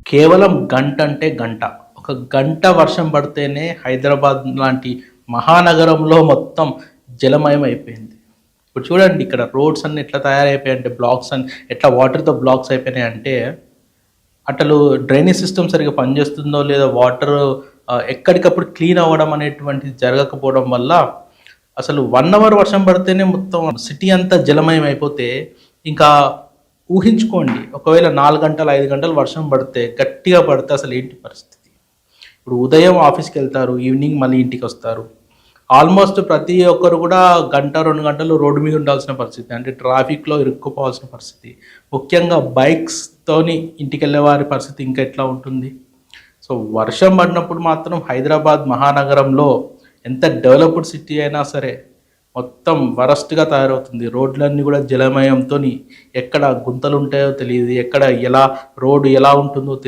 కేవలం గంట అంటే గంట. ఒక గంట వర్షం పడితేనే హైదరాబాద్ లాంటి మహానగరంలో మొత్తం జలమయం అయిపోయింది. ఇప్పుడు చూడండి ఇక్కడ రోడ్స్ అన్నీ ఎట్లా తయారైపోయాయంటే బ్లాక్స్ ఎట్లా వాటర్‌తో బ్లాక్స్ అయిపోయినాయంటే, అసలు డ్రైనేజ్ సిస్టమ్ సరిగ్గా పనిచేస్తుందో లేదో వాటర్ ఎక్కడికప్పుడు క్లీన్ అవ్వడం అనేటువంటిది జరగకపోవడం వల్ల అసలు 1 అవర్ వర్షం పడితేనే మొత్తం సిటీ అంతా జలమయం అయిపోతే, ఇంకా ఊహించుకోండి ఒకవేళ 4 గంటలు, 5 గంటలు వర్షం పడితే, గట్టిగా పడితే అసలేంటి పరిస్థితి? ఇప్పుడు ఉదయం ఆఫీస్‌కెళ్తారు, ఈవినింగ్ మళ్ళీ ఇంటికొస్తారు. ఆల్మోస్ట్ ప్రతి ఒక్కరు కూడా గంట, 2 గంటలు రోడ్డు మీద ఉండాల్సిన పరిస్థితి. అంటే ట్రాఫిక్‌లో ఇరుక్కుపోవాల్సిన పరిస్థితి. ముఖ్యంగా బైక్స్‌తోని ఇంటికెళ్ళే వారి పరిస్థితి ఇంకా ఎట్లా ఉంటుంది? సో, వర్షం పడినప్పుడు మాత్రం హైదరాబాద్ మహానగరంలో ఎంత డెవలప్డ్ సిటీ అయినా సరే, మొత్తం వరస్ట్‌గా తయారవుతుంది. రోడ్లన్నీ గూడా జలమయంతోని ఎక్కడ గుంతలుంటాయో తెలీదు. ఎక్కడ ఎలా రోడ్డు ఎలా ఉంటుందో తెలీదు.